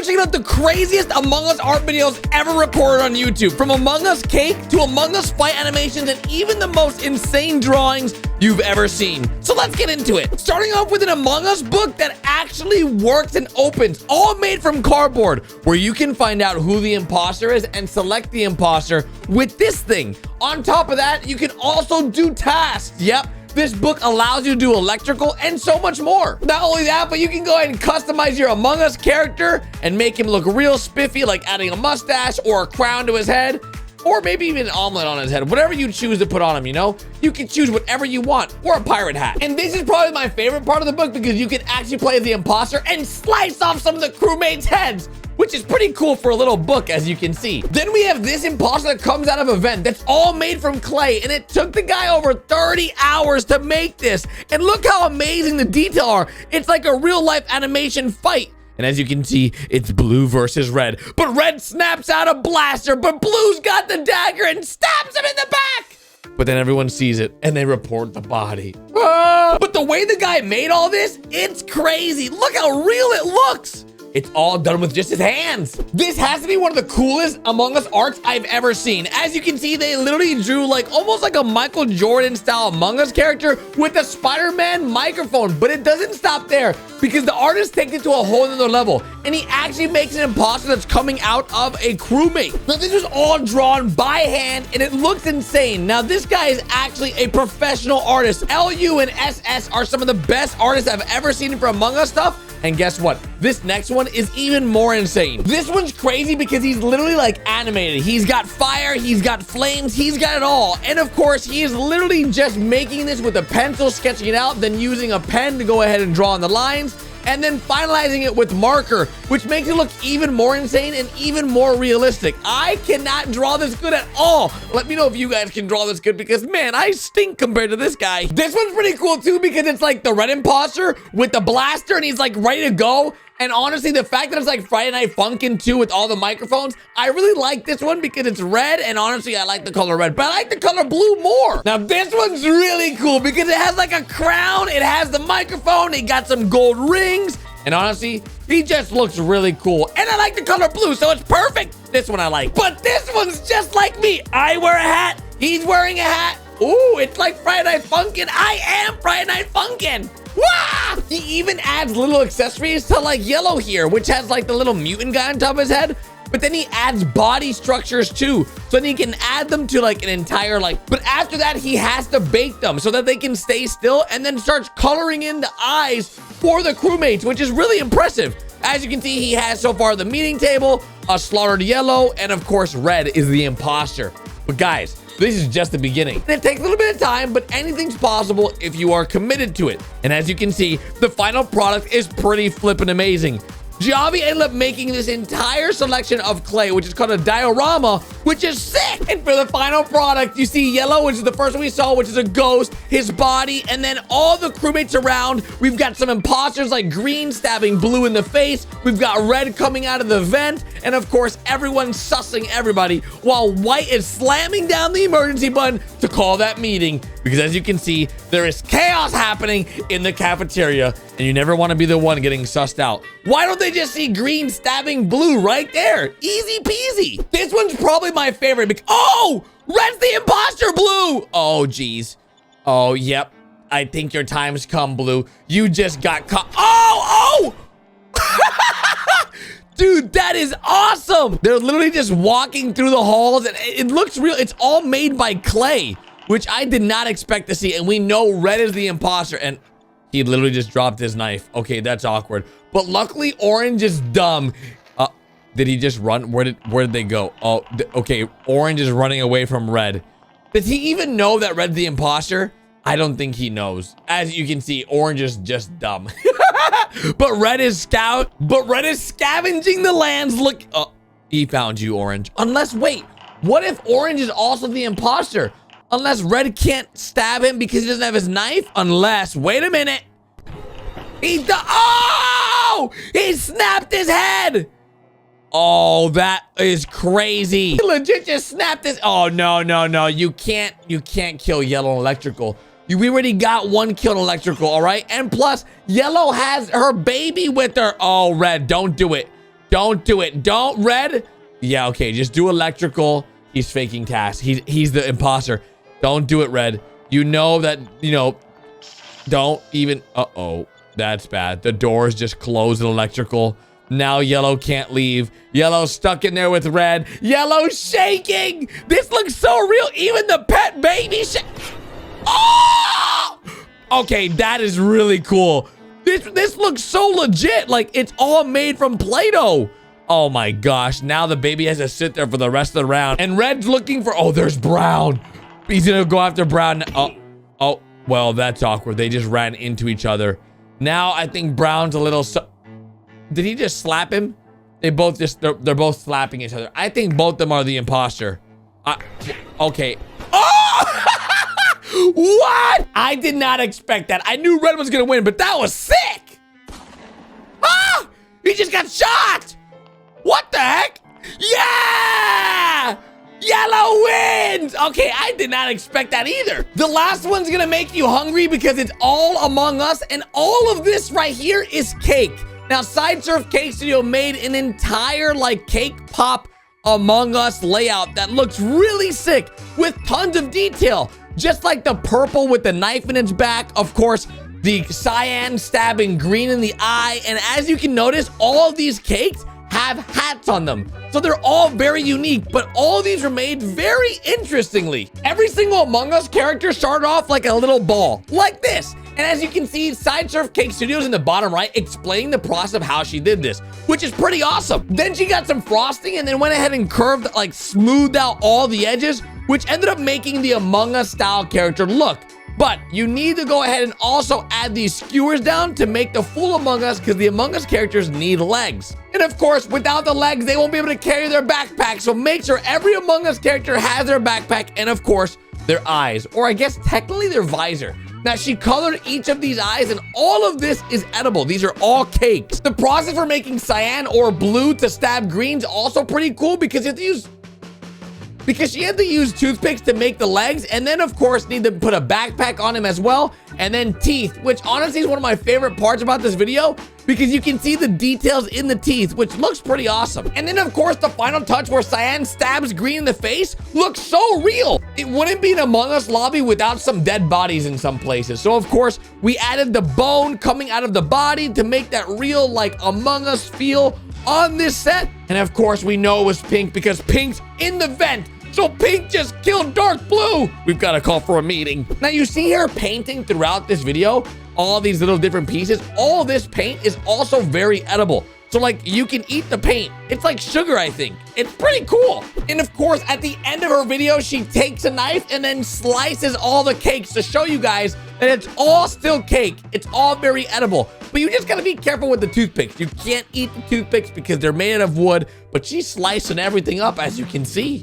we're checking out the craziest Among Us art videos ever recorded on YouTube. From Among Us cake to Among Us fight animations and even the most insane drawings you've ever seen. So let's get into it. Starting off with an Among Us book that actually works and opens, all made from cardboard, where you can find out who the imposter is and select the imposter with this thing. On top of that, you can also do tasks. Yep. This book allows you to do electrical and so much more. Not only that, but you can go ahead and customize your Among Us character and make him look real spiffy, like adding a mustache or a crown to his head, or maybe even an omelet on his head. Whatever you choose to put on him, you know? You can choose whatever you want, or a pirate hat. And this is probably my favorite part of the book because you can actually play the imposter and slice off some of the crewmates' heads, which is pretty cool for a little book, as you can see. Then we have this imposter that comes out of a vent that's all made from clay, and it took the guy over 30 hours to make this. And look how amazing the detail are. It's like a real-life animation fight. And as you can see, it's blue versus red. But red snaps out a blaster, but blue's got the dagger and stabs him in the back. But then everyone sees it and they report the body. But the way the guy made all this, it's crazy. Look how real it looks. It's all done with just his hands. This has to be one of the coolest Among Us arts I've ever seen. As you can see, they literally drew like almost like a Michael Jordan style Among Us character with a Spider-Man microphone. But it doesn't stop there because the artist takes it to a whole nother level. And he actually makes an imposter that's coming out of a crewmate. Now this was all drawn by hand and it looks insane. Now this guy is actually a professional artist. LU and SS are some of the best artists I've ever seen for Among Us stuff. And guess what? This next one is even more insane. This one's crazy because he's literally like animated. He's got fire, he's got flames, he's got it all. And of course, he is literally just making this with a pencil, sketching it out, then using a pen to go ahead and draw on the lines, and then finalizing it with marker, which makes it look even more insane and even more realistic. I cannot draw this good at all. Let me know if you guys can draw this good because, man, I stink compared to this guy. This one's pretty cool, too, because it's like the red imposter with the blaster, and he's, like, ready to go. And honestly, the fact that it's like Friday Night Funkin' too with all the microphones, I really like this one because it's red, and honestly, I like the color red, but I like the color blue more. Now, this one's really cool because it has like a crown, it has the microphone, it got some gold rings, and honestly, he just looks really cool. And I like the color blue, so it's perfect. This one I like. But this one's just like me. I wear a hat, he's wearing a hat. Ooh, it's like Friday Night Funkin'. I am Friday Night Funkin'. Wah! He even adds little accessories to like yellow here, which has like the little mutant guy on top of his head. But then he adds body structures too. So then he can add them to like an entire like, but after that, he has to bake them so that they can stay still and then starts coloring in the eyes for the crewmates, which is really impressive. As you can see, he has so far the meeting table, a slaughtered yellow, and of course, red is the imposter. But guys, this is just the beginning. It takes a little bit of time, but anything's possible if you are committed to it. And as you can see, the final product is pretty flippin' amazing. Javi ended up making this entire selection of clay, which is called a diorama, which is sick. And for the final product, you see yellow, which is the first one we saw, which is a ghost, his body, and then all the crewmates around. We've got some imposters like green stabbing blue in the face. We've got red coming out of the vent. And of course, everyone's sussing everybody while white is slamming down the emergency button to call that meeting. Because as you can see, there is chaos happening in the cafeteria and you never want to be the one getting sussed out. Why don't they just see green stabbing blue right there? Easy peasy. This one's probably my favorite. Oh, red's the imposter, blue. Oh, geez. Oh, yep. I think your time's come, blue. You just got caught. Oh. Dude, that is awesome. They're literally just walking through the halls and it looks real. It's all made by clay, which I did not expect to see. And we know red is the imposter and he literally just dropped his knife. Okay, that's awkward. But luckily, orange is dumb. Did he just run? Where did they go? Oh, okay. Orange is running away from red. Does he even know that red's the imposter? I don't think he knows. As you can see, orange is just dumb. But red is scavenging the lands. Look, oh, he found you, orange. Unless, wait, what if orange is also the imposter? Unless red can't stab him because he doesn't have his knife? Unless, wait a minute. Oh! He snapped his head! Oh, that is crazy. He legit just snapped his... Oh, no. You can't kill yellow electrical. We already got one kill in electrical, all right? And plus, yellow has her baby with her. Oh, red, don't do it. Don't do it. Don't, Red. Yeah, okay, just do electrical. He's faking tasks. He's the imposter. Don't do it, Red. You know that, you know, don't even, uh-oh, that's bad. The door's just closed in electrical. Now Yellow can't leave. Yellow's stuck in there with Red. Yellow's shaking. This looks so real. Even the pet baby oh! Okay, that is really cool. This looks so legit. Like, it's all made from Play-Doh. Oh my gosh, now the baby has to sit there for the rest of the round. And Red's looking for, oh, there's Brown. He's gonna go after Brown. Oh, well, that's awkward. They just ran into each other. Now I think Brown's a little, did he just slap him? They're both slapping each other. I think both of them are the imposter. Okay. Oh! What? I did not expect that. I knew Red was gonna win, but that was sick. Ah! He just got shot. What the heck? Yeah! Yellow wins! Okay, I did not expect that either. The last one's gonna make you hungry because it's all Among Us, and all of this right here is cake. Now, Side Surf Cake Studio made an entire, like, cake pop Among Us layout that looks really sick with tons of detail. Just like the purple with the knife in its back, of course, the cyan stabbing green in the eye, and as you can notice, all of these cakes have hats on them. So they're all very unique, but all of these were made very interestingly. Every single Among Us character started off like a little ball, like this. And as you can see, Side Surf Cake Studios in the bottom right explaining the process of how she did this, which is pretty awesome. Then she got some frosting and then went ahead and curved, like smoothed out all the edges, which ended up making the Among Us style character look. But you need to go ahead and also add these skewers down to make the full Among Us, because the Among Us characters need legs. And of course, without the legs, they won't be able to carry their backpack. So make sure every Among Us character has their backpack and of course, their eyes, or I guess technically their visor. Now, she colored each of these eyes, and all of this is edible. These are all cakes. The process for making cyan or blue to stab green's also pretty cool because she had to use toothpicks to make the legs, and then of course need to put a backpack on him as well, and then teeth, which honestly is one of my favorite parts about this video because you can see the details in the teeth, which looks pretty awesome. And then of course the final touch where cyan stabs green in the face looks so real. It wouldn't be an Among Us lobby without some dead bodies in some places. So of course we added the bone coming out of the body to make that real like Among Us feel on this set. And of course we know it was Pink because Pink's in the vent. So Pink just killed Dark Blue. We've got to call for a meeting. Now you see her painting throughout this video, all these little different pieces. All this paint is also very edible. So like you can eat the paint. It's like sugar, I think. It's pretty cool. And of course, at the end of her video, she takes a knife and then slices all the cakes to show you guys that it's all still cake. It's all very edible. But you just gotta be careful with the toothpicks. You can't eat the toothpicks because they're made out of wood, but she's slicing everything up as you can see.